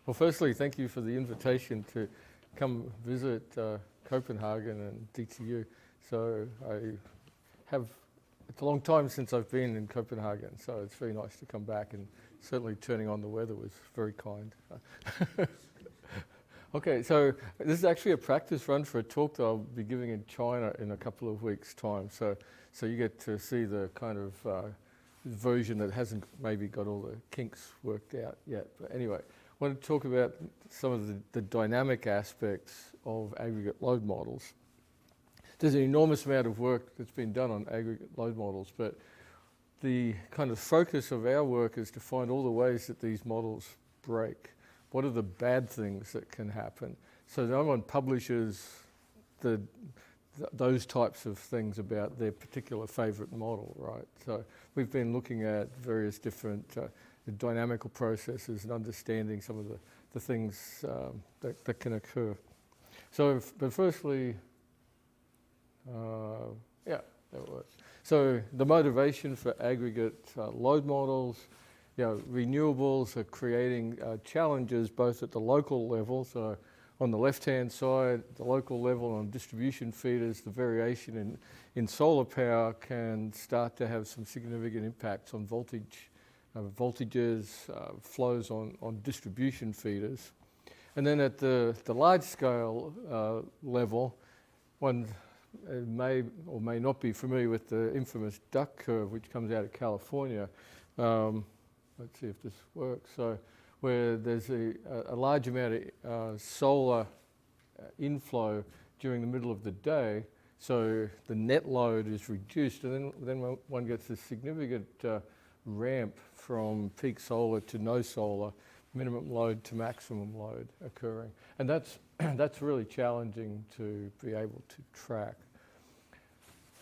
Well, firstly, thank you for the invitation to come visit Copenhagen and DTU. So it's a long time since I've been in Copenhagen, so it's very nice to come back, and certainly turning on the weather was very kind. Okay, so this is actually a practice run for a talk that I'll be giving in China in a couple of weeks' time. So you get to see the kind of version that hasn't maybe got all the kinks worked out yet. But anyway, I want to talk about some of the dynamic aspects of aggregate load models. There's an enormous amount of work that's been done on aggregate load models, but the kind of focus of our work is to find all the ways that these models break. What are the bad things that can happen? So no one publishes those types of things about their particular favorite model, right? So we've been looking at various different dynamical processes and understanding some of the things that can occur. So, but firstly, yeah, that works. So the motivation for aggregate load models, renewables are creating challenges both at the local level. So on the left-hand side, the local level on distribution feeders, the variation in solar power can start to have some significant impacts on voltages, flows on distribution feeders. And then at the large-scale level, one may or may not be familiar with the infamous duck curve, which comes out of California. Let's see if this works. So where there's a large amount of solar inflow during the middle of the day, so the net load is reduced, and then one gets this significant ramp from peak solar to no solar, minimum load to maximum load occurring. And that's really challenging to be able to track.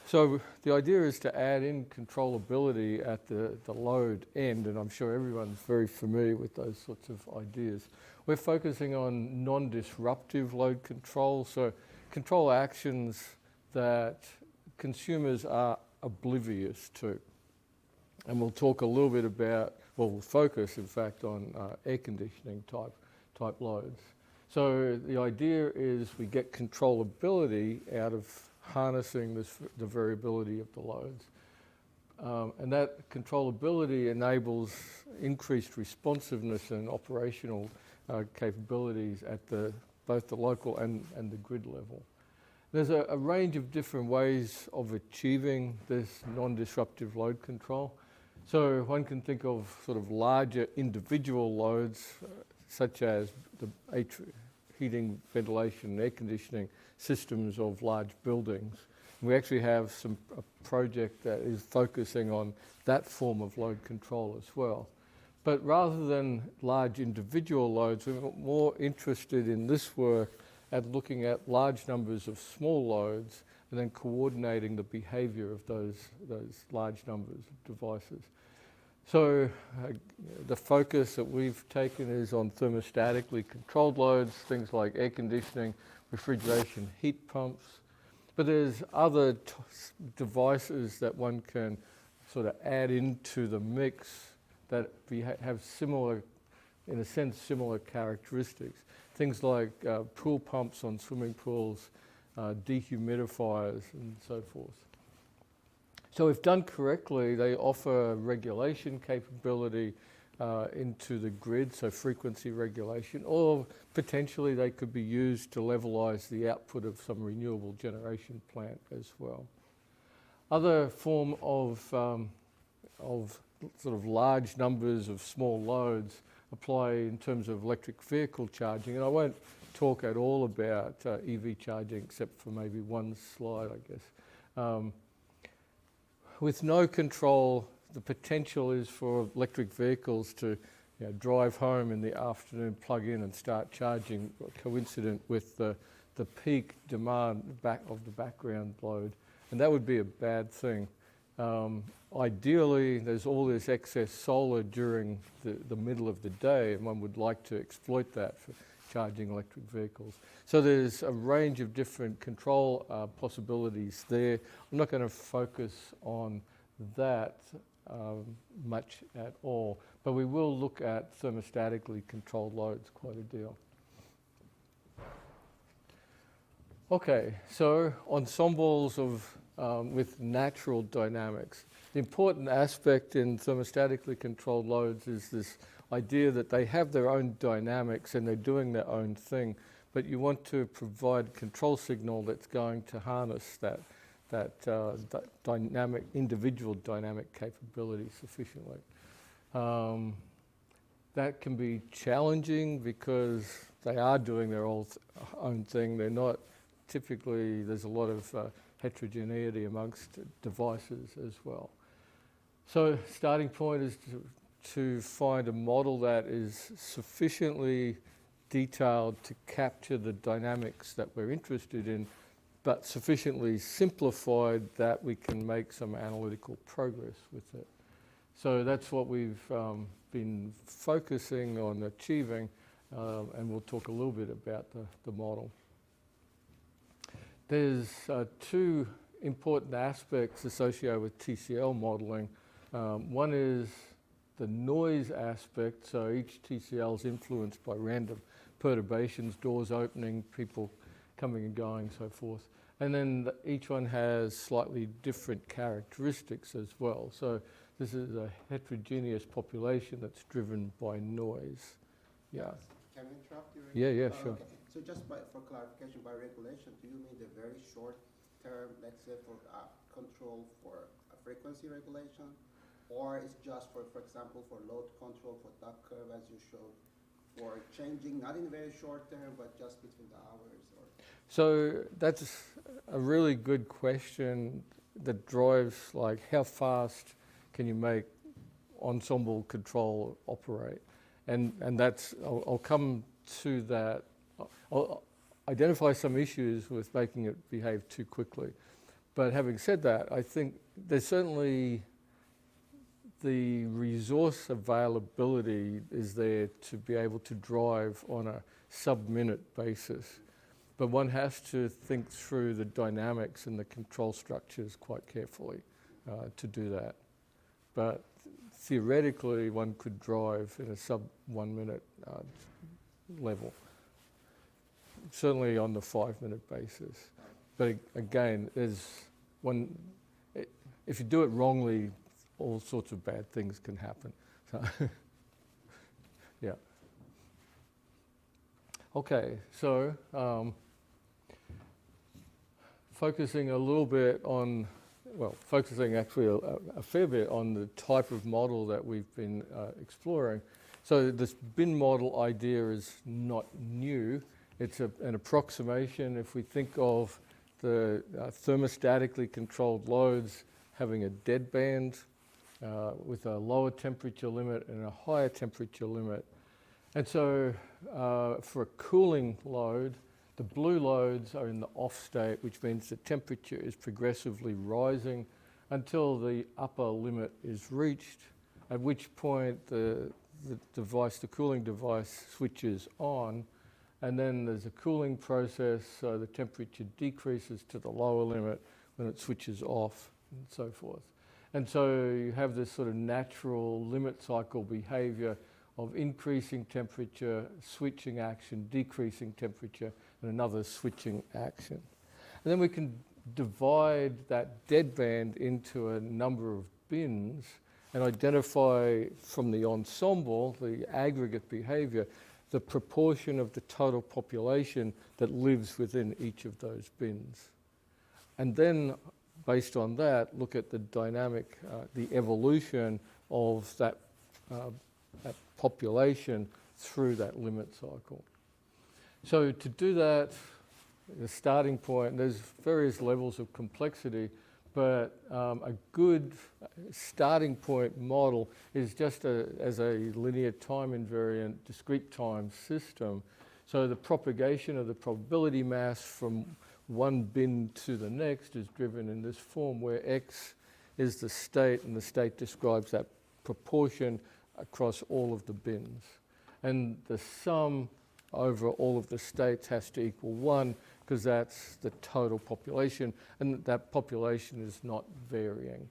So the idea is to add in controllability at the load end, and I'm sure everyone's very familiar with those sorts of ideas. We're focusing on non-disruptive load control, so control actions that consumers are oblivious to. And we'll talk a little bit about, well, we'll focus in fact on air conditioning type loads. So the idea is we get controllability out of harnessing the variability of the loads. And that controllability enables increased responsiveness and operational capabilities at both the local and the grid level. There's a range of different ways of achieving this non-disruptive load control. So one can think of sort of larger individual loads, such as the heating, ventilation, and air conditioning systems of large buildings. We actually have a project that is focusing on that form of load control as well. But rather than large individual loads, we're more interested in this work at looking at large numbers of small loads and then coordinating the behaviour of those large numbers of devices. So the focus that we've taken is on thermostatically controlled loads, things like air conditioning, refrigeration, heat pumps. But there's other devices that one can sort of add into the mix that have similar, in a sense, similar characteristics. Things like pool pumps on swimming pools, dehumidifiers, and so forth. So if done correctly, they offer regulation capability into the grid, so frequency regulation, or potentially they could be used to levelize the output of some renewable generation plant as well. Other form of sort of large numbers of small loads apply in terms of electric vehicle charging, and I won't talk at all about EV charging except for maybe one slide, I guess. With no control, the potential is for electric vehicles to drive home in the afternoon, plug in and start charging, coincident with the peak demand of the background load. And that would be a bad thing. Ideally, there's all this excess solar during the middle of the day, and one would like to exploit that for charging electric vehicles. So there's a range of different control possibilities there. I'm not going to focus on that much at all. But we will look at thermostatically controlled loads quite a deal. Okay, so ensembles of with natural dynamics. The important aspect in thermostatically controlled loads is this idea that they have their own dynamics and they're doing their own thing, but you want to provide control signal that's going to harness that dynamic, individual dynamic capability sufficiently. That can be challenging because they are doing their own thing. They're not typically, there's a lot of heterogeneity amongst devices as well. So starting point is to find a model that is sufficiently detailed to capture the dynamics that we're interested in, but sufficiently simplified that we can make some analytical progress with it. So that's what we've been focusing on achieving, and we'll talk a little bit about the model. There's two important aspects associated with TCL modeling. One is the noise aspect, so each TCL is influenced by random perturbations, doors opening, people coming and going, so forth. And then each one has slightly different characteristics as well. So this is a heterogeneous population that's driven by noise. Yeah. Can we interrupt you? Yeah, sure. Okay. So just for clarification, by regulation, do you mean the very short term, let's say for control for a frequency regulation? Or it's just for example, for load control, for duck curve as you showed, for changing, not in very short term, but just between the hours? Or So that's a really good question that drives like how fast can you make ensemble control operate? And that's, I'll come to that. I'll identify some issues with making it behave too quickly. But having said that, I think there's certainly the resource availability is there to be able to drive on a sub-minute basis. But one has to think through the dynamics and the control structures quite carefully to do that. But theoretically, one could drive in a sub-1 minute level, certainly on the 5-minute basis. But again, if you do it wrongly, all sorts of bad things can happen. So yeah. Okay, so focusing a little bit on, focusing actually a fair bit on the type of model that we've been exploring. So this bin model idea is not new. It's an approximation. If we think of the thermostatically controlled loads having a deadband with a lower temperature limit and a higher temperature limit. And so for a cooling load, the blue loads are in the off state, which means the temperature is progressively rising until the upper limit is reached, at which point the cooling device switches on, and then there's a cooling process, so the temperature decreases to the lower limit when it switches off, and so forth. And so you have this sort of natural limit cycle behavior of increasing temperature, switching action, decreasing temperature, and another switching action. And then we can divide that deadband into a number of bins and identify from the ensemble, the aggregate behavior, the proportion of the total population that lives within each of those bins. And then, based on that, look at the dynamic, the evolution of that population through that limit cycle. So to do that, the starting point, there's various levels of complexity, but a good starting point model is just as a linear time invariant discrete time system. So the propagation of the probability mass from one bin to the next is driven in this form where X is the state and the state describes that proportion across all of the bins. And the sum over all of the states has to equal 1 because that's the total population and that population is not varying.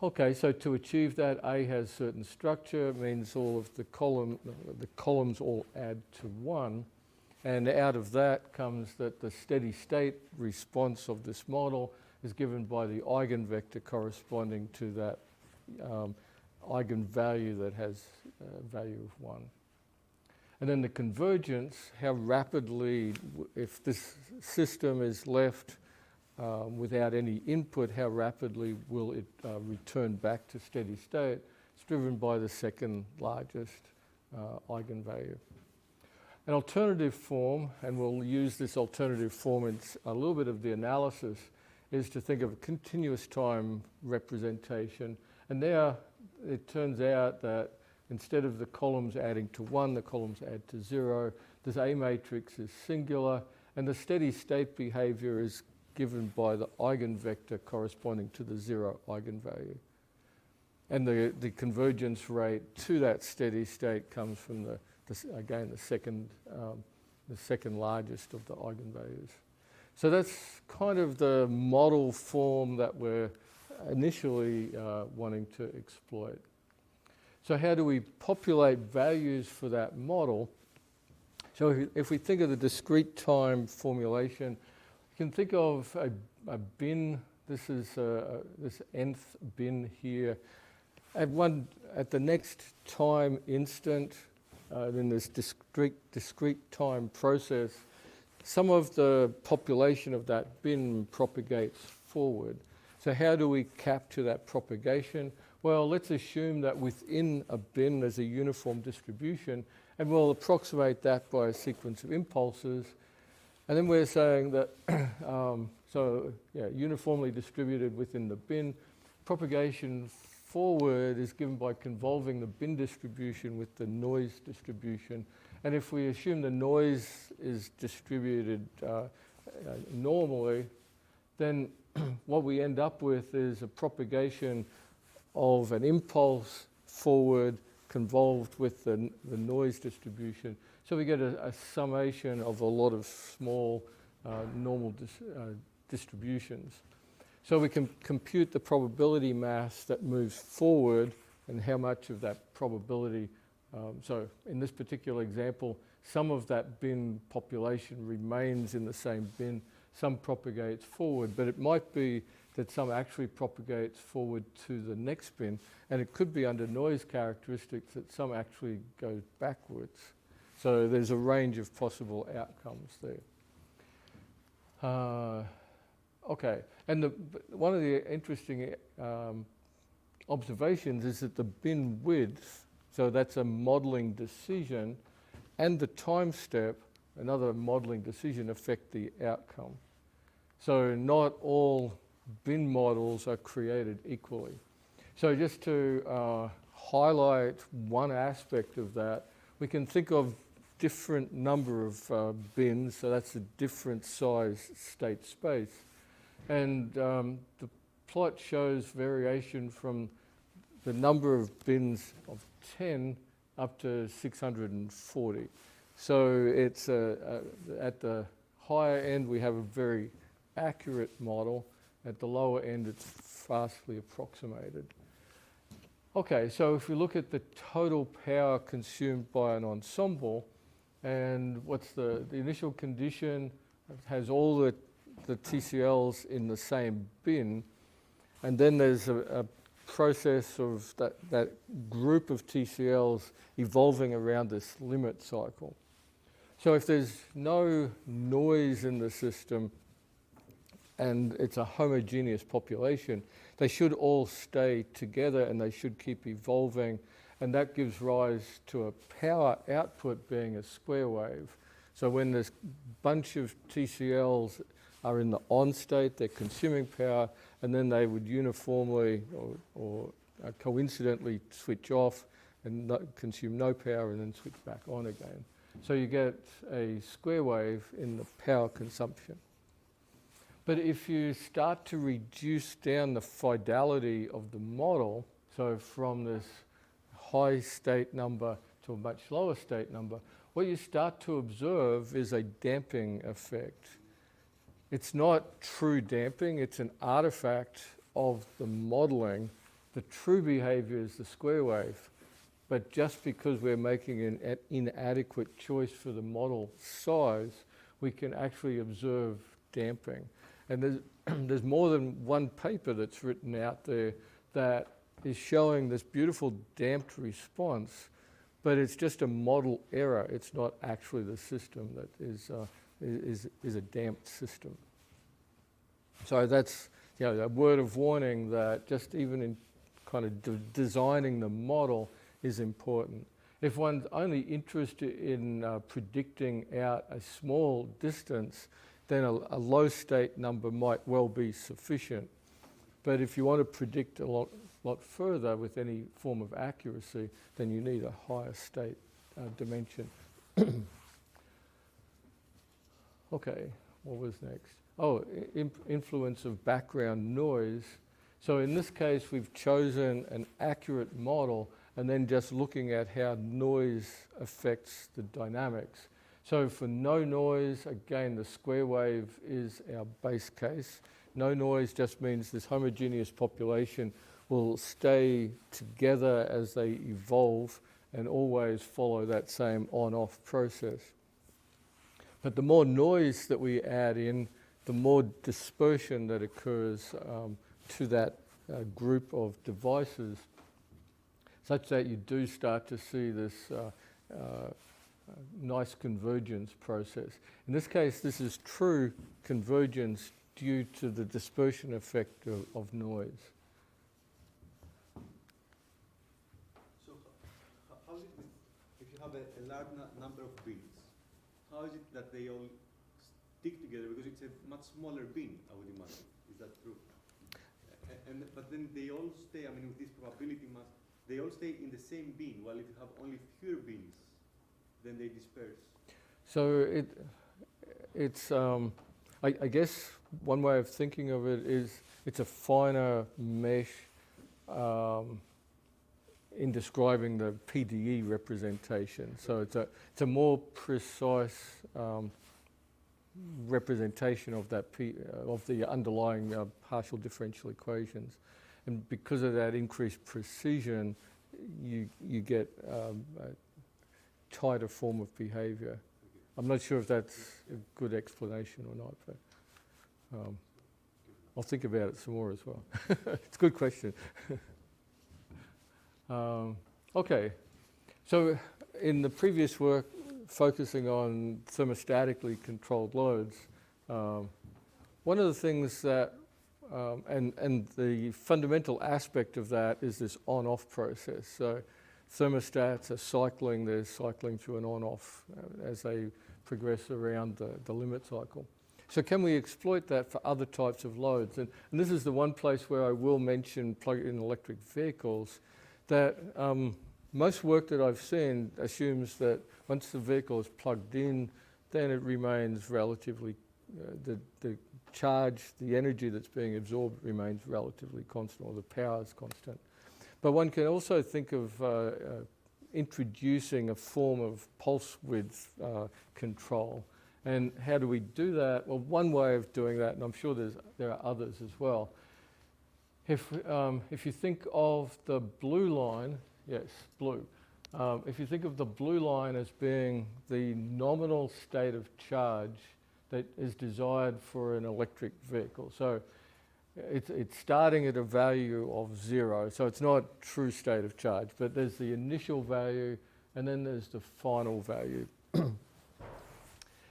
Okay, so to achieve that, A has certain structure, means all of the columns all add to 1. And out of that comes that the steady state response of this model is given by the eigenvector corresponding to that eigenvalue that has a value of 1. And then the convergence, how rapidly, if this system is left without any input, how rapidly will it return back to steady state? It's driven by the second largest eigenvalue. An alternative form, and we'll use this alternative form in a little bit of the analysis, is to think of a continuous time representation. And now it turns out that instead of the columns adding to 1, the columns add to 0. This A matrix is singular, and the steady state behavior is given by the eigenvector corresponding to the 0 eigenvalue. And the convergence rate to that steady state comes from the second largest of the eigenvalues. So that's kind of the model form that we're initially wanting to exploit. So how do we populate values for that model? So if we think of the discrete time formulation, you can think of a bin. This is this nth bin here. At the next time instant, in this discrete time process, some of the population of that bin propagates forward. So how do we capture that propagation? Well, let's assume that within a bin there's a uniform distribution, and we'll approximate that by a sequence of impulses. And then we're saying that, uniformly distributed within the bin, propagation forward is given by convolving the bin distribution with the noise distribution. And if we assume the noise is distributed normally, then what we end up with is a propagation of an impulse forward convolved with the noise distribution. So we get a summation of a lot of small normal distributions. So we can compute the probability mass that moves forward and how much of that probability. So in this particular example, some of that bin population remains in the same bin, some propagates forward, but it might be that some actually propagates forward to the next bin, and it could be under noise characteristics that some actually goes backwards. So there's a range of possible outcomes there. Okay, and one of the interesting observations is that the bin width, so that's a modelling decision, and the time step, another modelling decision, affect the outcome. So not all bin models are created equally. So just to highlight one aspect of that, we can think of different number of bins, so that's a different size state space. And the plot shows variation from the number of bins of 10 up to 640. So it's at the higher end we have a very accurate model. At the lower end it's vastly approximated. Okay, so if we look at the total power consumed by an ensemble, and what's the initial condition has all the TCLs in the same bin, and then there's a process of that group of TCLs evolving around this limit cycle. So if there's no noise in the system and it's a homogeneous population, they should all stay together and they should keep evolving, and that gives rise to a power output being a square wave. So when this bunch of TCLs are in the on state, they're consuming power, and then they would uniformly or coincidentally switch off and consume no power and then switch back on again. So you get a square wave in the power consumption. But if you start to reduce down the fidelity of the model, so from this high state number to a much lower state number, what you start to observe is a damping effect. It's not true damping, it's an artifact of the modeling The true behavior is the square wave, but just because we're making an inadequate choice for the model size, we can actually observe damping. And there's more than one paper that's written out there that is showing this beautiful damped response, but it's just a model error. It's not actually the system that is a damped system. So that's a word of warning that just even in kind of designing the model is important. If one's only interested in predicting out a small distance, then a low state number might well be sufficient. But if you want to predict a lot further with any form of accuracy, then you need a higher state dimension. Okay, what was next? Oh, influence of background noise. So in this case, we've chosen an accurate model and then just looking at how noise affects the dynamics. So for no noise, again, the square wave is our base case. No noise just means this homogeneous population will stay together as they evolve and always follow that same on-off process. But the more noise that we add in, the more dispersion that occurs to that group of devices, such that you do start to see this nice convergence process. In this case, this is true convergence due to the dispersion effect of noise. So how is it if you have a large number of beans, how is it that they all stick together? Because it's a much smaller bean, I would imagine. Is that true? But then they all stay, I mean, with this probability mass, they all stay in the same bean, while if you have only fewer beans, then they disperse. So it's I guess one way of thinking of it is it's a finer mesh in describing the PDE representation. So it's a more precise representation of that of the underlying partial differential equations, and because of that increased precision, you get a tighter form of behavior. I'm not sure if that's a good explanation or not, but I'll think about it some more as well. It's a good question. Okay, so in the previous work, focusing on thermostatically controlled loads, one of the things that, and the fundamental aspect of that is this on-off process. So thermostats are cycling, they're cycling through an on-off as they progress around the limit cycle. So can we exploit that for other types of loads? And this is the one place where I will mention plug-in electric vehicles, that most work that I've seen assumes that once the vehicle is plugged in, then it remains relatively, the charge, the energy that's being absorbed remains relatively constant, or the power is constant. But one can also think of introducing a form of pulse width control. And how do we do that? Well, one way of doing that, and I'm sure there are others as well, if you think of the blue line, yes, blue. If you think of the blue line as being the nominal state of charge that is desired for an electric vehicle. So it's starting at a value of 0, so it's not true state of charge, but there's the initial value and then there's the final value.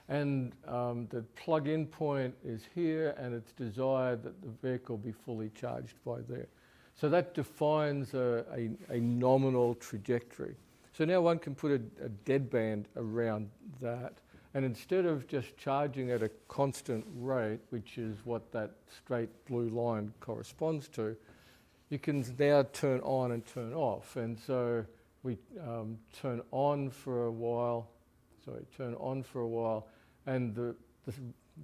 And the plug-in point is here, and it's desired that the vehicle be fully charged by there. So that defines a nominal trajectory. So now one can put a deadband around that, and instead of just charging at a constant rate, which is what that straight blue line corresponds to, you can now turn on and turn off. And so we turn on for a while, and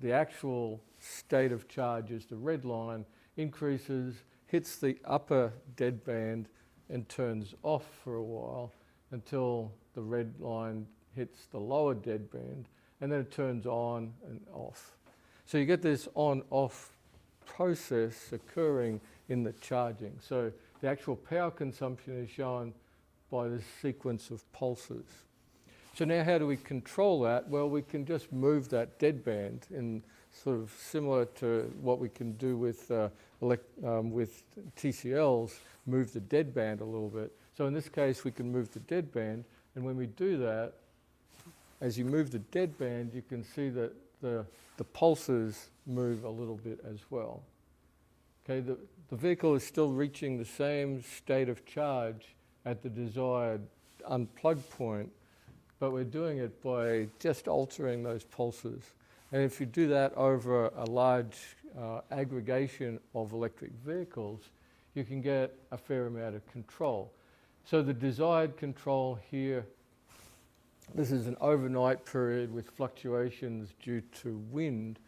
the actual state of charge is the red line, increases, hits the upper deadband and turns off for a while until the red line hits the lower deadband, and then it turns on and off. So you get this on-off process occurring in the charging. So the actual power consumption is shown by this sequence of pulses. So now how do we control that? Well, we can just move that deadband in sort of similar to what we can do with TCLs, move the deadband a little bit. So in this case, we can move the deadband, and when we do that, as you move the deadband, you can see that the pulses move a little bit as well. Okay, the vehicle is still reaching the same state of charge at the desired unplugged point, but we're doing it by just altering those pulses. And if you do that over a large aggregation of electric vehicles, you can get a fair amount of control. So the desired control here, this is an overnight period with fluctuations due to wind.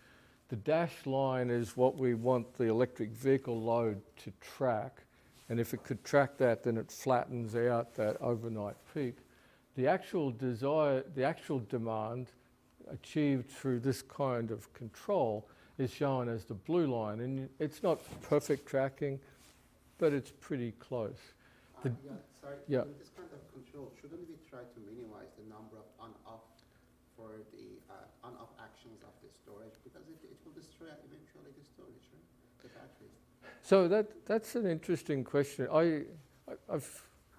The dashed line is what we want the electric vehicle load to track. And if it could track that, then it flattens out that overnight peak. The actual demand achieved through this kind of control is shown as the blue line. And it's not perfect tracking, but it's pretty close. Yeah. With this kind of control, shouldn't we try to minimize the number of on-off for the on-off actions of the storage? Because it will destroy eventually the storage, right? The batteries. So that's an interesting question.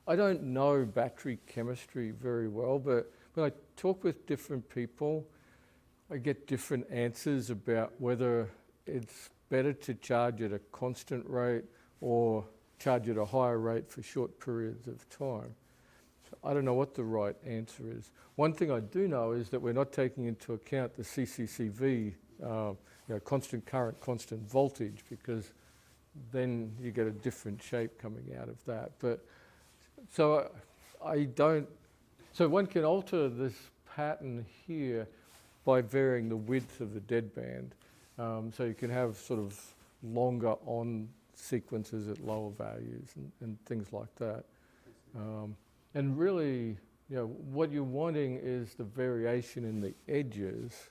I don't know battery chemistry very well, but when I talk with different people, I get different answers about whether it's better to charge at a constant rate or charge at a higher rate for short periods of time. So I don't know what the right answer is. One thing I do know is that we're not taking into account the CCCV, constant current, constant voltage, because then you get a different shape coming out of that. But so one can alter this pattern here by varying the width of the deadband. So you can have sort of longer on sequences at lower values and things like that. And really, what you're wanting is the variation in the edges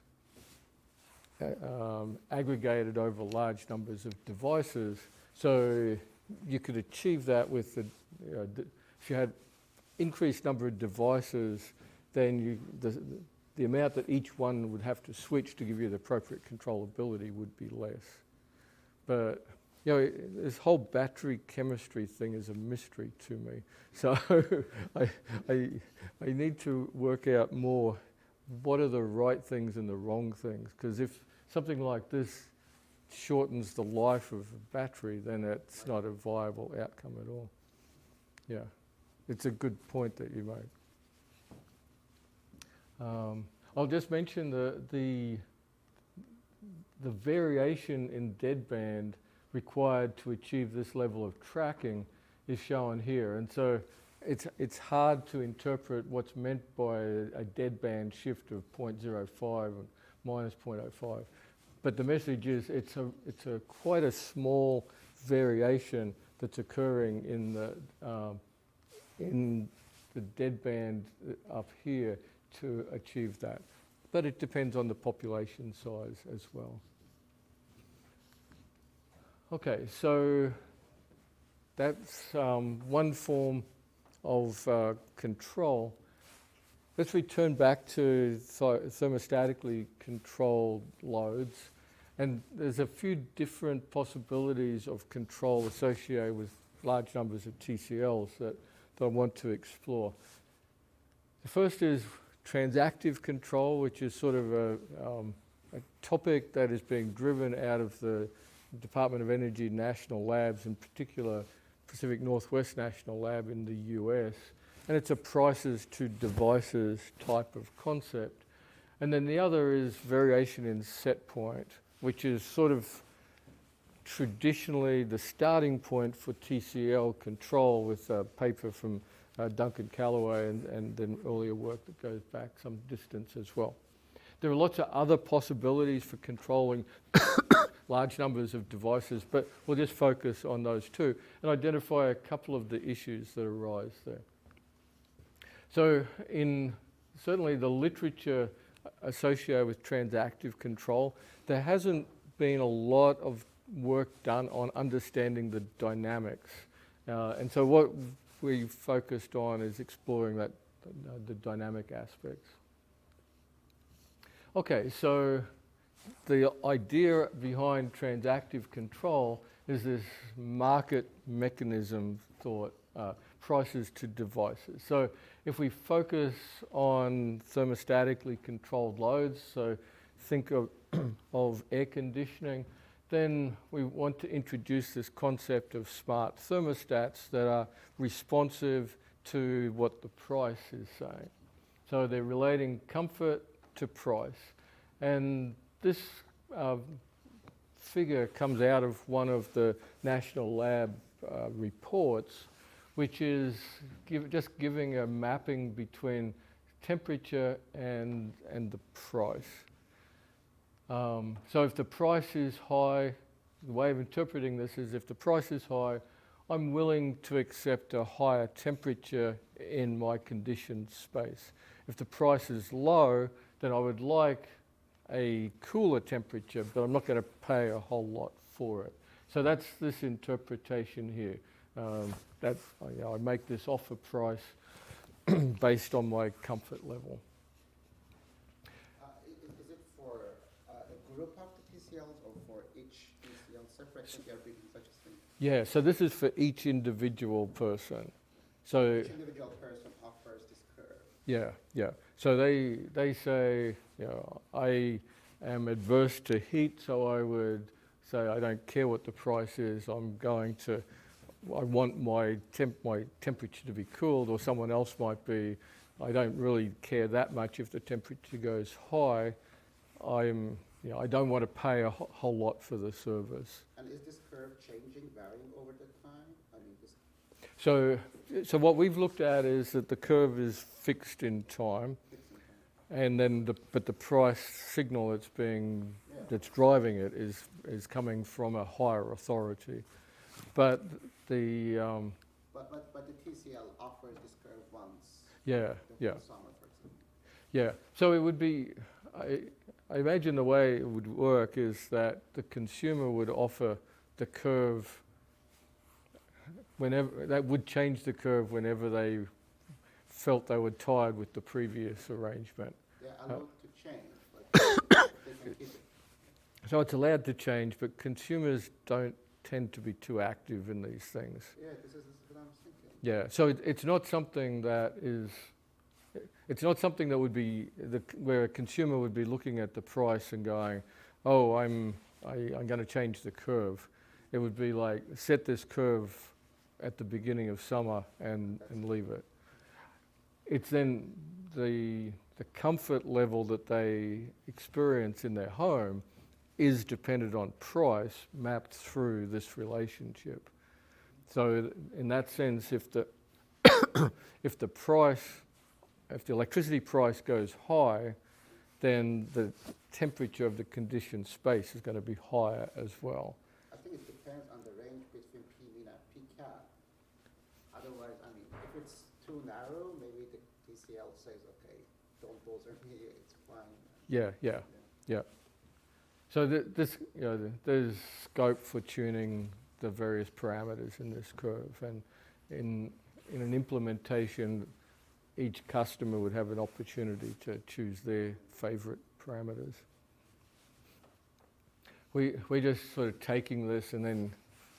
aggregated over large numbers of devices. So you could achieve that with if you had increased number of devices, then the amount that each one would have to switch to give you the appropriate controllability would be less. But this whole battery chemistry thing is a mystery to me. So I need to work out more what are the right things and the wrong things. Because if something like this shortens the life of a battery, then it's not a viable outcome at all. Yeah, it's a good point that you make. I'll just mention the variation in deadband required to achieve this level of tracking is shown here. And so it's hard to interpret what's meant by a deadband shift of 0.05 and minus 0.05. But the message is it's a quite a small variation that's occurring in the deadband up here to achieve that. But it depends on the population size as well. Okay, so that's one form of control. Let's return back to thermostatically controlled loads. And there's a few different possibilities of control associated with large numbers of TCLs that I want to explore. The first is transactive control, which is sort of a topic that is being driven out of the Department of Energy National Labs, in particular Pacific Northwest National Lab in the US. And it's a prices to devices type of concept. And then the other is variation in set point, which is sort of traditionally the starting point for TCL control, with a paper from Duncan Callaway and then earlier work that goes back some distance as well. There are lots of other possibilities for controlling large numbers of devices, but we'll just focus on those two and identify a couple of the issues that arise there. So in certainly the literature associated with transactive control, there hasn't been a lot of work done on understanding the dynamics And so what we focused on is exploring that, the dynamic aspects. Okay, so the idea behind transactive control is this market mechanism thought, prices to devices. So if we focus on thermostatically controlled loads, so think of air conditioning, then we want to introduce this concept of smart thermostats that are responsive to what the price is saying. So they're relating comfort to price. And this figure comes out of one of the National Lab reports, which is just giving a mapping between temperature and the price. So if the price is high, the way of interpreting this is if the price is high, I'm willing to accept a higher temperature in my conditioned space. If the price is low, then I would like a cooler temperature, but I'm not going to pay a whole lot for it. So that's this interpretation here. I make this offer price based on my comfort level. Is it for a group of the TCLs or for each TCL separately? They are building such a thing. Yeah, so this is for each individual person. So Each individual person offers this curve. yeah. So they say, I am adverse to heat, so I would say I don't care what the price is. I want my temperature to be cooled, or someone else might be, I don't really care that much if the temperature goes high. I don't want to pay a whole lot for the service. And is this curve changing, varying over the time? I mean, So what we've looked at is that the curve is fixed in time, and then but the price signal that's driving it is coming from a higher authority. But the but the TCL offers this curve once. Yeah. Summer, for example. Yeah, so it would be, I imagine the way it would work is that the consumer would offer the curve that would change the curve whenever they felt they were tired with the previous arrangement. Yeah, allowed to change, but they can keep it. So it's allowed to change, but consumers don't tend to be too active in these things. Yeah, this is what I'm thinking. Yeah, so it's not something that would be where a consumer would be looking at the price and going, oh, I'm going to change the curve. It would be like, set this curve at the beginning of summer and leave it. It's then the comfort level that they experience in their home is dependent on price mapped through this relationship. So in that sense, if the electricity price goes high, then the temperature of the conditioned space is going to be higher as well. I think it depends on the range between P min and P cap. Otherwise, I mean, if it's too narrow, maybe the TCL says, okay, don't bother me, it's fine. Yeah. So there's scope for tuning the various parameters in this curve, and in an implementation, each customer would have an opportunity to choose their favorite parameters. We're just sort of taking this and then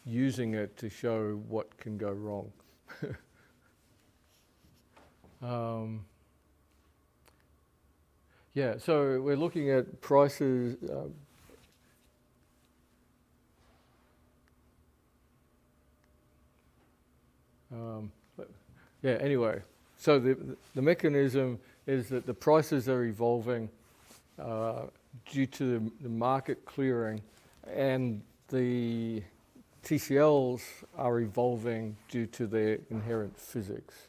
using it to show what can go wrong. So we're looking at prices. Anyway, so the mechanism is that the prices are evolving due to the market clearing, and the TCLs are evolving due to their inherent physics.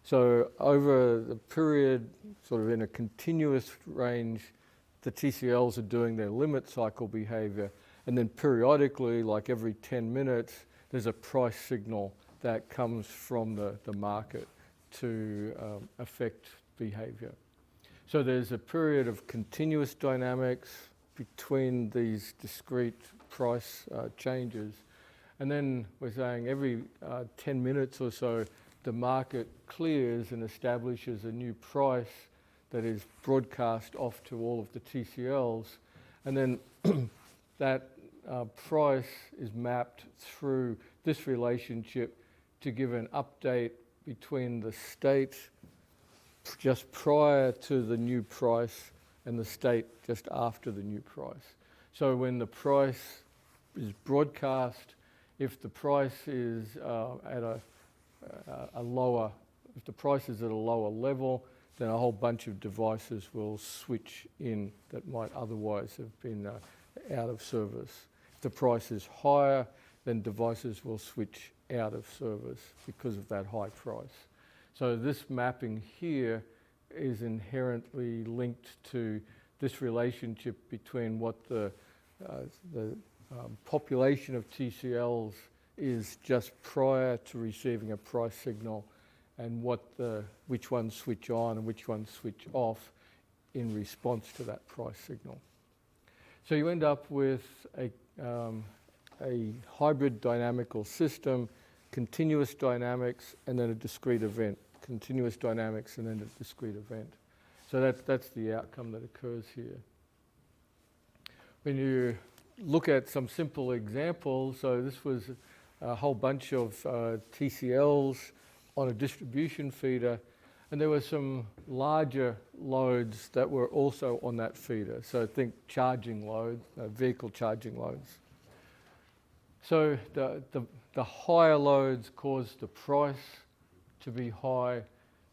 So over the period, sort of in a continuous range, the TCLs are doing their limit cycle behavior, and then periodically, like every 10 minutes, there's a price signal that comes from the market to affect behavior. So there's a period of continuous dynamics between these discrete price changes, And then we're saying every 10 minutes or so, the market clears and establishes a new price that is broadcast off to all of the TCLs. And then that price is mapped through this relationship to give an update between the state just prior to the new price and the state just after the new price. So when the price is broadcast, if the price is at a lower level, then a whole bunch of devices will switch in that might otherwise have been out of service. If the price is higher, then devices will switch out of service because of that high price. So this mapping here is inherently linked to this relationship between what the population of TCLs is just prior to receiving a price signal, and which ones switch on and which ones switch off in response to that price signal. So you end up with a hybrid dynamical system, continuous dynamics, and then a discrete event. Continuous dynamics and then a discrete event. So that's the outcome that occurs here. When you look at some simple examples, so this was a whole bunch of TCLs on a distribution feeder, and there were some larger loads that were also on that feeder. So think charging loads, vehicle charging loads. So the higher loads caused the price to be high.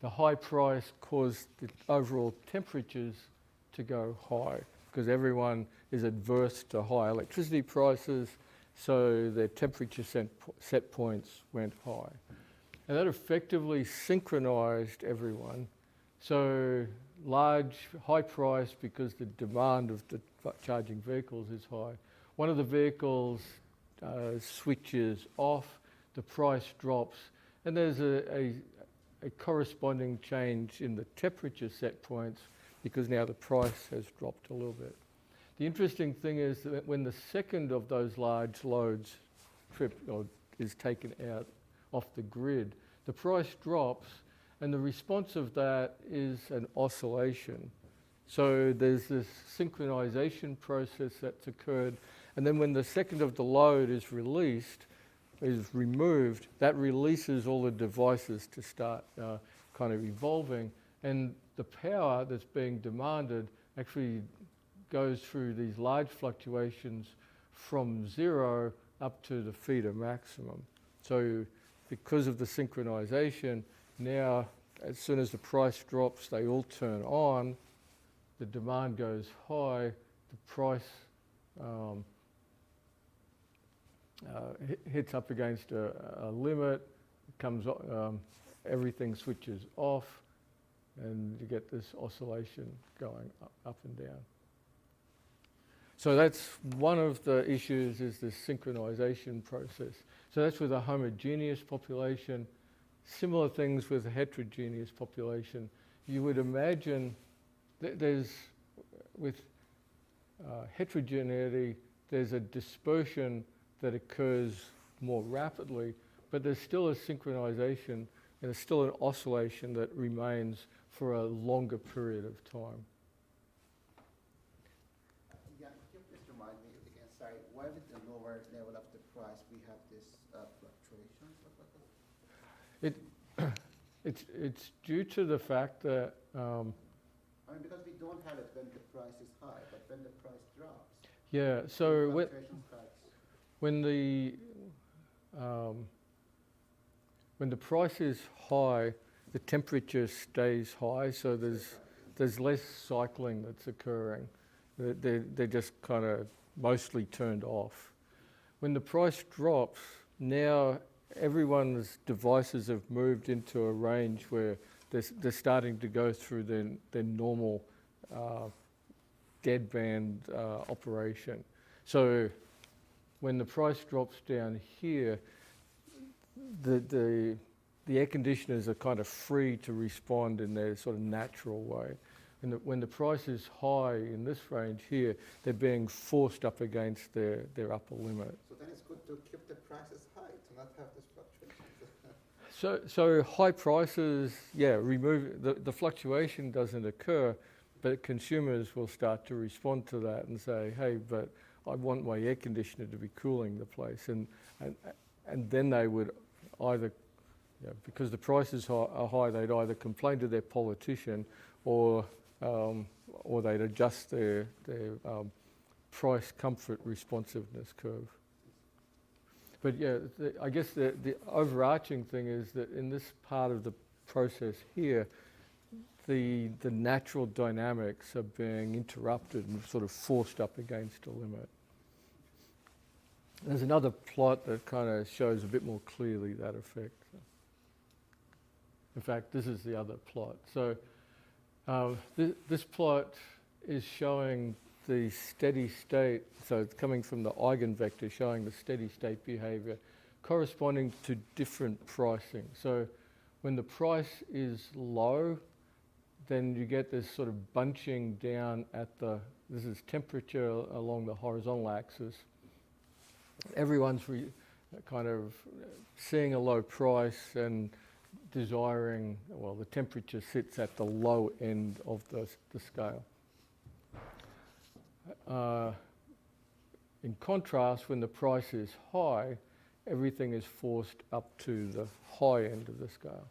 The high price caused the overall temperatures to go high because everyone is adverse to high electricity prices, so their temperature set points went high. And that effectively synchronized everyone. So high price because the demand of the charging vehicles is high. One of the vehicles switches off, the price drops, and there's a corresponding change in the temperature set points because now the price has dropped a little bit. The interesting thing is that when the second of those large loads is taken out off the grid, the price drops, and the response of that is an oscillation. So there's this synchronization process that's occurred, and then when the second of the load is removed, that releases all the devices to start kind of evolving, and the power that's being demanded actually goes through these large fluctuations from 0 up to the feeder maximum. So because of the synchronization, now as soon as the price drops, they all turn on, the demand goes high, the price hits up against a limit, everything switches off, and you get this oscillation going up and down. So that's one of the issues, is the synchronization process. So that's with a homogeneous population. Similar things with a heterogeneous population. You would imagine that with heterogeneity, there's a dispersion that occurs more rapidly, but there's still a synchronization and there's still an oscillation that remains for a longer period of time. Yeah, can you please remind me again, sorry, why with the lower level of the price we have this fluctuations? It's due to the fact that I mean, because we don't have it when the price is high, but when the price drops, yeah. So fluctuation starts. when the price is high, the temperature stays high, so there's less cycling that's occurring. They're just kind of mostly turned off. When the price drops, now everyone's devices have moved into a range where they're starting to go through their normal deadband operation. So when the price drops down here, the air conditioners are kind of free to respond in their sort of natural way. And when the price is high in this range here, they're being forced up against their upper limit. So then it's good to keep the prices So high prices, remove the fluctuation doesn't occur, but consumers will start to respond to that and say, hey, but I want my air conditioner to be cooling the place, and then they would either, because the prices are high, they'd either complain to their politician or they'd adjust their price comfort responsiveness curve. But I guess the overarching thing is that in this part of the process here, the natural dynamics are being interrupted and sort of forced up against a limit. There's another plot that kind of shows a bit more clearly that effect. In fact, this is the other plot. So this plot is showing the steady state, so it's coming from the eigenvector, showing the steady state behavior corresponding to different pricing. So when the price is low, then you get this sort of bunching down at this is temperature along the horizontal axis. Everyone's kind of seeing a low price and desiring, well, the temperature sits at the low end of the scale. In contrast, when the price is high, everything is forced up to the high end of the scale.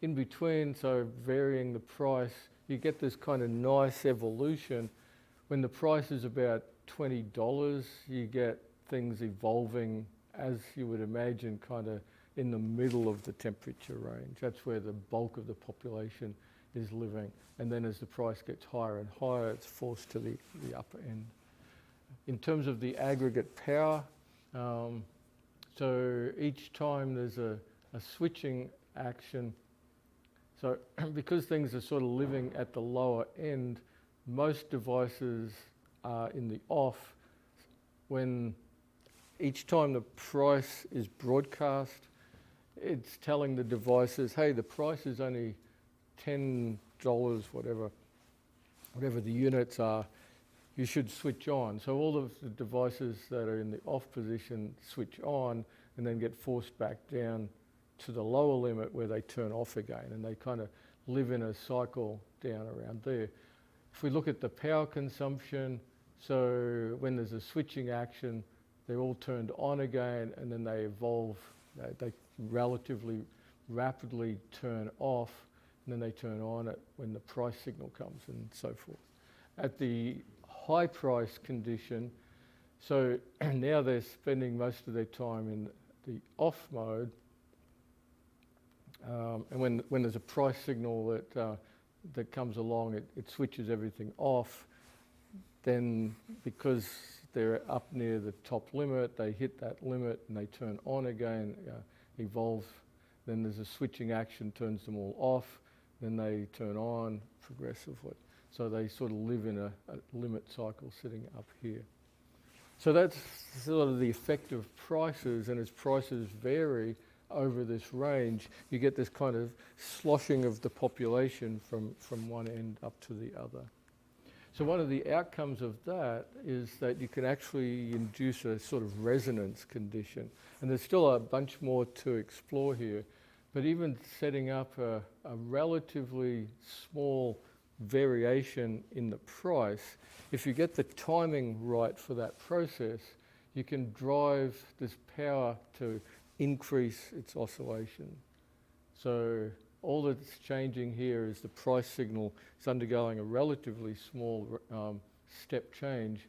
In between, so varying the price, you get this kind of nice evolution. When the price is about $20, you get things evolving as you would imagine, kind of in the middle of the temperature range. That's where the bulk of the population is living. And then as the price gets higher and higher, it's forced to the upper end. In terms of the aggregate power, so each time there's a switching action, so because things are sort of living at the lower end, most devices are in the off. When each time the price is broadcast, it's telling the devices, hey, the price is only $10, whatever the units are, you should switch on. So all of the devices that are in the off position switch on and then get forced back down to the lower limit where they turn off again, and they kind of live in a cycle down around there. If we look at the power consumption, so when there's a switching action, they're all turned on again, and then they evolve. They relatively rapidly turn off, and then they turn on it when the price signal comes, and so forth. At the high price condition, so now they're spending most of their time in the off mode, and when there's a price signal that comes along, it switches everything off. Then because they're up near the top limit, they hit that limit and they turn on again, evolve. Then there's a switching action, turns them all off. Then they turn on progressively. So they sort of live in a limit cycle sitting up here. So that's sort of the effect of prices, and as prices vary over this range, you get this kind of sloshing of the population from one end up to the other. So one of the outcomes of that is that you can actually induce a sort of resonance condition. And there's still a bunch more to explore here, but even setting up a relatively small variation in the price, if you get the timing right for that process, you can drive this power to increase its oscillation. So all that's changing here is the price signal is undergoing a relatively small step change,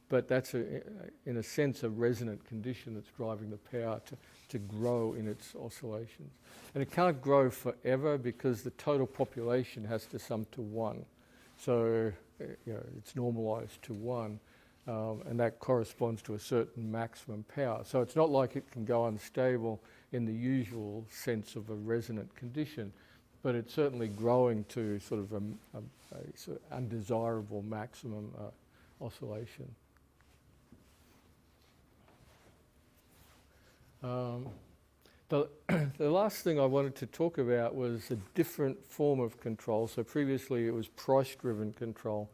but that's in a sense a resonant condition that's driving the power to grow in its oscillations. And it can't grow forever because the total population has to sum to 1. So it's normalized to 1, and that corresponds to a certain maximum power. So it's not like it can go unstable in the usual sense of a resonant condition, but it's certainly growing to sort of a sort of undesirable maximum oscillation. The last thing I wanted to talk about was a different form of control. So previously it was price-driven control,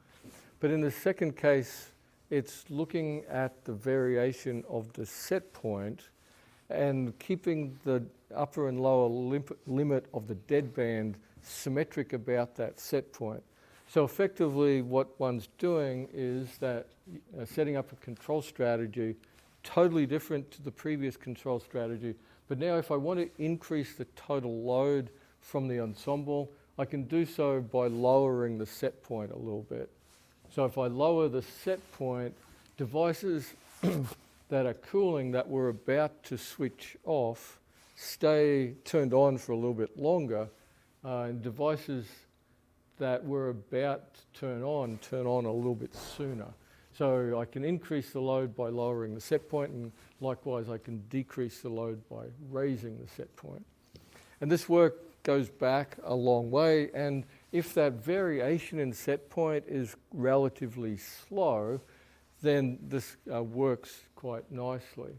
but in the second case, it's looking at the variation of the set point and keeping the upper and lower limit of the deadband symmetric about that set point. So effectively what one's doing is that setting up a control strategy totally different to the previous control strategy, but now if I want to increase the total load from the ensemble, I can do so by lowering the set point a little bit. So if I lower the set point, devices that are cooling that were about to switch off stay turned on for a little bit longer, and devices that were about to turn on a little bit sooner. So I can increase the load by lowering the set point, and likewise I can decrease the load by raising the set point. And this work goes back a long way, and if that variation in set point is relatively slow, then this works quite nicely.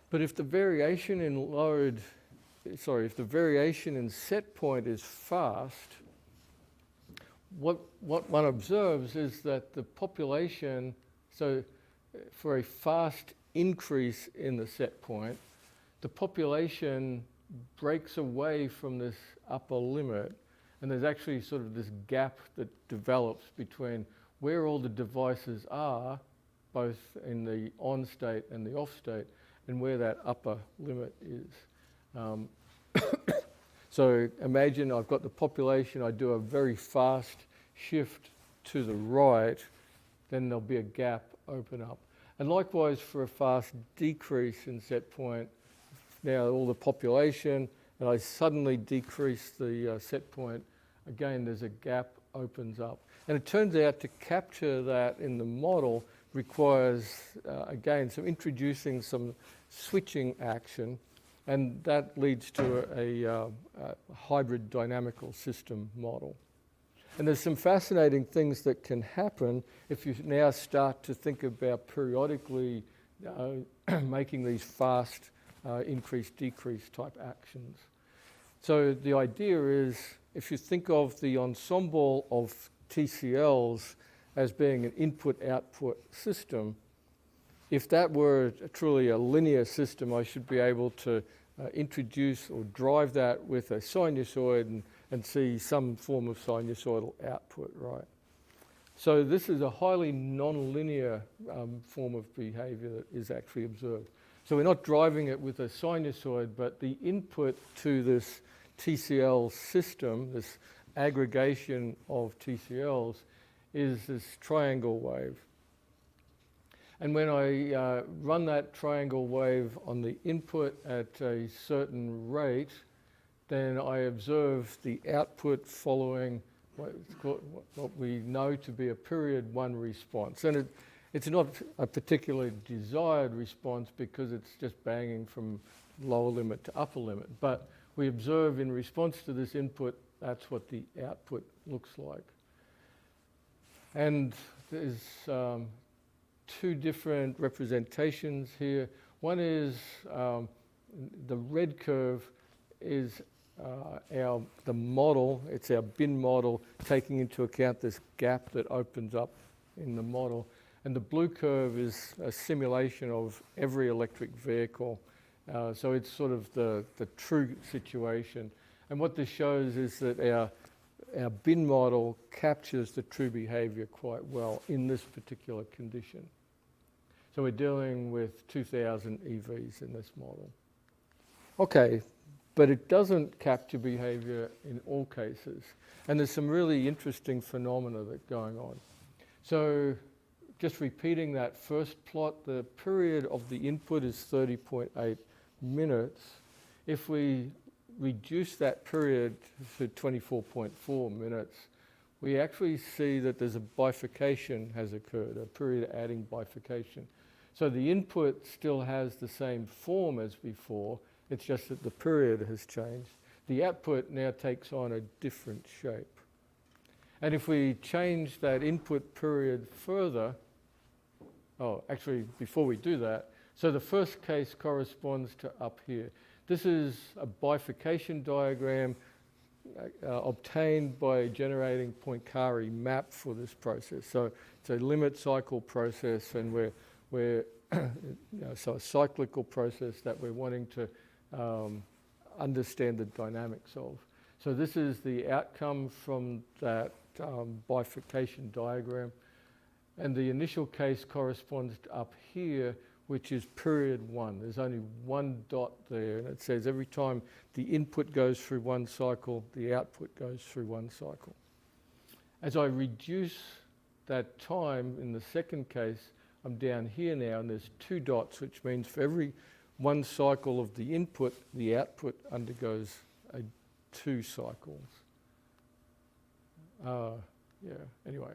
But if the variation in set point is fast, what one observes is that the population, so for a fast increase in the set point, the population breaks away from this upper limit, and there's actually sort of this gap that develops between where all the devices are, both in the on state and the off state, and where that upper limit is. So imagine I've got the population, I do a very fast shift to the right, then there'll be a gap open up. And likewise for a fast decrease in set point, now all the population, and I suddenly decrease the set point, again there's a gap opens up. And it turns out to capture that in the model requires, again, introducing some switching action, and that leads to a hybrid dynamical system model. And there's some fascinating things that can happen if you now start to think about periodically making these fast increase-decrease type actions. So the idea is, if you think of the ensemble of TCLs as being an input-output system, if that were truly a linear system, I should be able to introduce or drive that with a sinusoid and see some form of sinusoidal output, right? So this is a highly nonlinear form of behavior that is actually observed. So we're not driving it with a sinusoid, but the input to this TCL system, this aggregation of TCLs, is this triangle wave. And when I run that triangle wave on the input at a certain rate, then I observe the output following what we know to be a period one response. And it's not a particularly desired response because it's just banging from lower limit to upper limit. But we observe in response to this input, that's what the output looks like. And there's two different representations here. One is the red curve is the model. It's our bin model, taking into account this gap that opens up in the model. And the blue curve is a simulation of every electric vehicle. So it's sort of the true situation. And what this shows is that our bin model captures the true behavior quite well in this particular condition. So we're dealing with 2,000 EVs in this model. Okay, but it doesn't capture behavior in all cases. And there's some really interesting phenomena that are going on. So just repeating that first plot, the period of the input is 30.8 minutes. If we reduce that period to 24.4 minutes, we actually see that there's a bifurcation has occurred, a period adding bifurcation. So the input still has the same form as before, it's just that the period has changed. The output now takes on a different shape. And if we change that input period further, actually before we do that, so the first case corresponds to up here. This is a bifurcation diagram obtained by generating Poincaré map for this process. So it's a limit cycle process, and we're so a cyclical process that we're wanting to understand the dynamics of. So this is the outcome from that bifurcation diagram. And the initial case corresponds to up here, which is period 1. There's only one dot there, and it says every time the input goes through one cycle, the output goes through one cycle. As I reduce that time in the second case, I'm down here now, and there's 2 dots, which means for every one cycle of the input, the output undergoes 2 cycles. Anyway.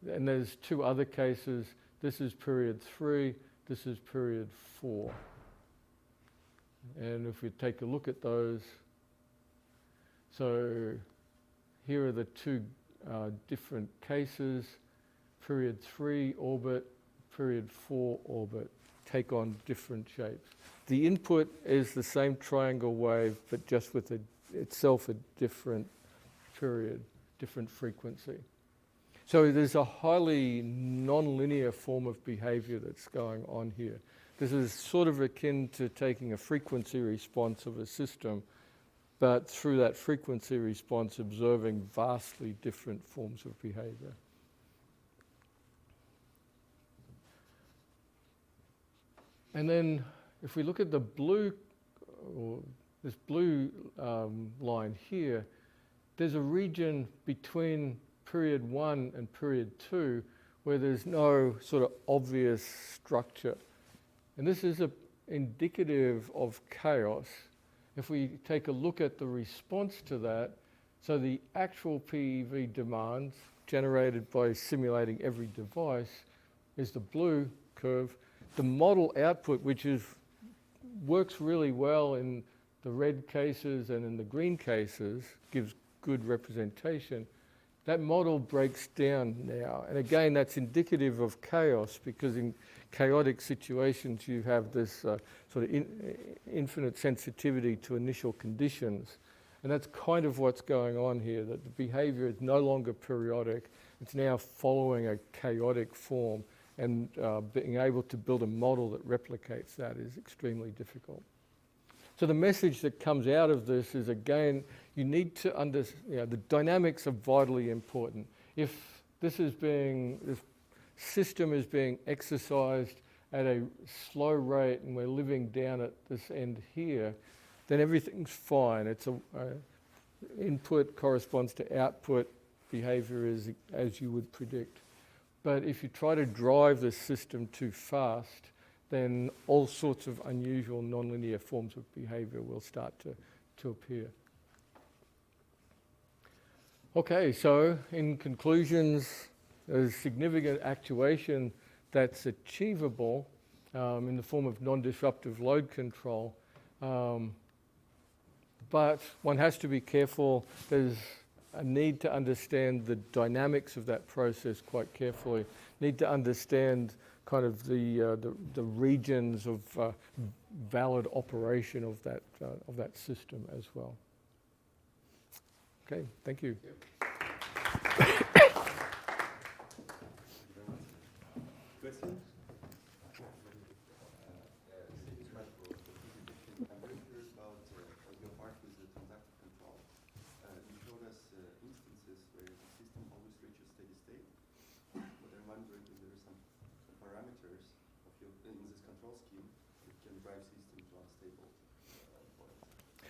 And there's 2 other cases. This is period 3, this is period 4. And if we take a look at those, so here are the 2 different cases. Period 3 orbit, period 4 orbit take on different shapes. The input is the same triangle wave, but just with itself a different period, different frequency. So there's a highly non-linear form of behaviour that's going on here. This is sort of akin to taking a frequency response of a system, but through that frequency response observing vastly different forms of behaviour. And then if we look at the blue, or this blue line here, there's a region between period 1 and period 2 where there's no sort of obvious structure. And this is indicative of chaos. If we take a look at the response to that, so the actual PEV demands generated by simulating every device is the blue curve. The model output, which works really well in the red cases and in the green cases, gives good representation. That model breaks down now. And again, that's indicative of chaos, because in chaotic situations you have this sort of infinite sensitivity to initial conditions. And that's kind of what's going on here, that the behaviour is no longer periodic. It's now following a chaotic form, and being able to build a model that replicates that is extremely difficult. So the message that comes out of this is, again, you need to understand, the dynamics are vitally important. If this system is being exercised at a slow rate and we're living down at this end here, then everything's fine. It's input corresponds to output, behavior is as you would predict. But if you try to drive the system too fast, then all sorts of unusual nonlinear forms of behavior will start to appear. Okay, so in conclusions, there's significant actuation that's achievable in the form of non-disruptive load control. But one has to be careful. There's a need to understand the dynamics of that process quite carefully. Need to understand kind of the regions of valid operation of that system as well. Okay, thank you. Questions? I'm very curious about your part with the transactive control. You showed us instances where the system always reaches steady state, but I'm wondering if there are some parameters in this control scheme that can drive system to unstable point.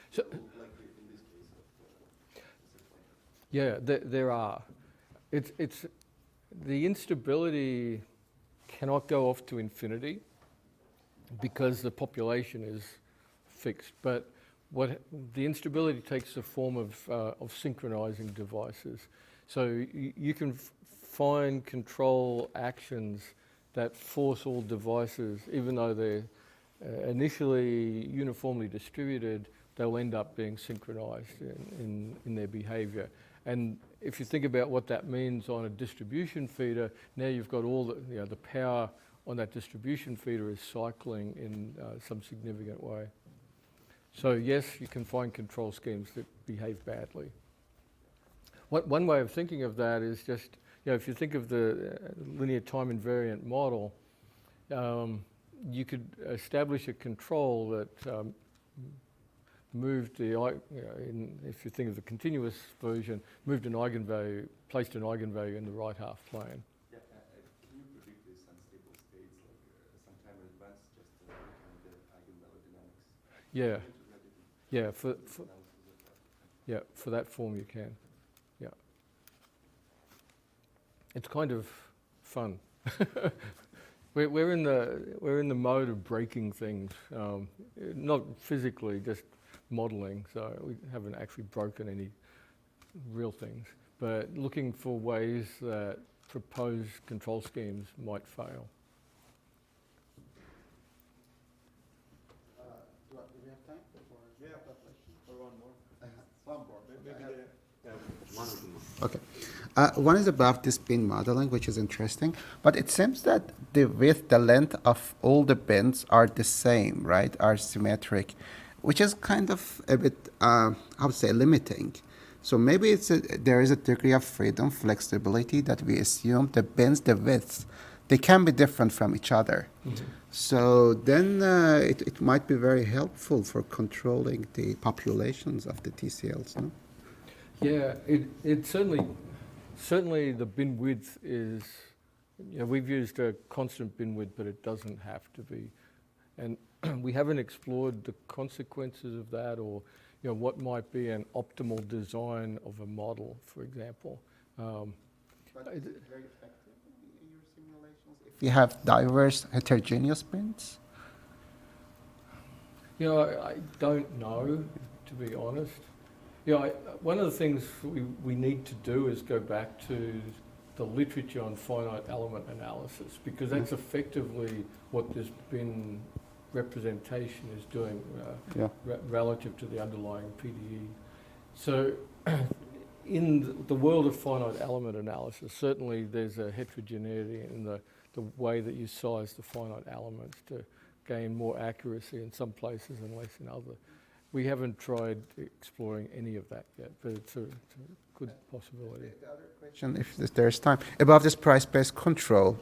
So, like in this case of yeah, there are. It's the instability cannot go off to infinity because the population is fixed. But the instability takes the form of synchronizing devices. So you can find control actions that force all devices, even though they're initially uniformly distributed, they'll end up being synchronized in their behavior. And if you think about what that means on a distribution feeder, now you've got all the power on that distribution feeder is cycling in some significant way. So yes, you can find control schemes that behave badly. One way of thinking of that is just, if you think of the linear time invariant model, you could establish a control that moved the, if you think of the continuous version, moved an eigenvalue, placed an eigenvalue in the right half plane. Yeah, can you predict these unstable states like some time in advance, just looking at the eigenvalue dynamics? Yeah, Integrated yeah, analysis of that. yeah, for that form you can. Yeah, it's kind of fun. We're in the mode of breaking things, not physically, just modelling. So we haven't actually broken any real things, but looking for ways that proposed control schemes might fail. Do we have time for Yeah. that question? Or one more. One more. Maybe One of them. Okay. One is above this bin modeling, which is interesting, but it seems that the width, the length of all the bins are the same, right? Are symmetric, which is kind of a bit, I would say, limiting. So maybe there is a degree of freedom, flexibility that we assume the bins, the widths, they can be different from each other. Mm-hmm. So then it might be very helpful for controlling the populations of the TCLs, no? Yeah, it certainly the bin width is, we've used a constant bin width, but it doesn't have to be. And we haven't explored the consequences of that, or what might be an optimal design of a model, for example. But is it very effective in your simulations if you have diverse heterogeneous bins? I don't know, to be honest. One of the things we need to do is go back to the literature on finite element analysis, because that's effectively what this bin representation is doing relative to the underlying PDE. So in the world of finite element analysis, certainly there's a heterogeneity in the way that you size the finite elements to gain more accuracy in some places and less in others. We haven't tried exploring any of that yet, but it's a good possibility. The other question, if there's time, above this price-based control,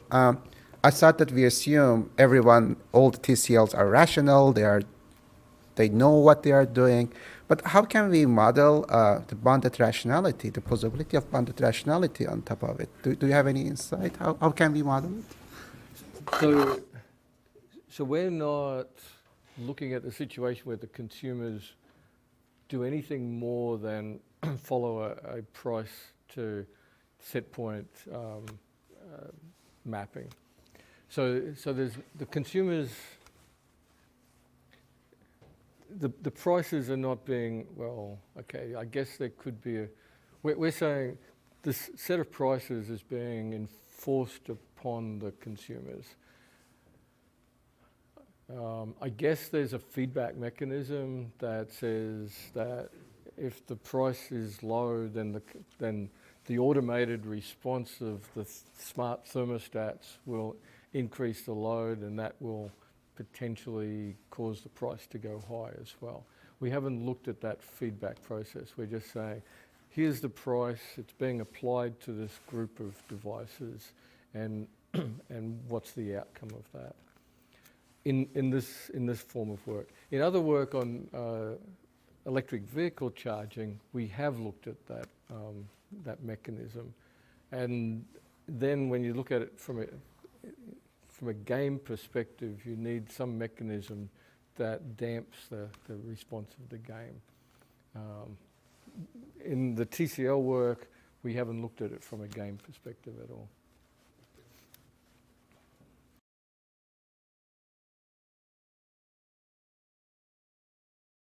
I thought that we assume all the TCLs are rational, they know what they are doing, but how can we model the bounded rationality, the possibility of bounded rationality on top of it? Do you have any insight? How can we model it? So we're not looking at the situation where the consumers do anything more than follow a price to set point mapping. So there's the consumers, the prices are not being, I guess there could be we're saying this set of prices is being enforced upon the consumers. I guess there's a feedback mechanism that says that if the price is low, then the automated response of the smart thermostats will increase the load, and that will potentially cause the price to go high as well. We haven't looked at that feedback process. We're just saying, here's the price, it's being applied to this group of devices, and what's the outcome of that in this form of work. In other work on electric vehicle charging, we have looked at that mechanism, and then when you look at it from a game perspective, you need some mechanism that damps the response of the game. In the TCL work, we haven't looked at it from a game perspective at all.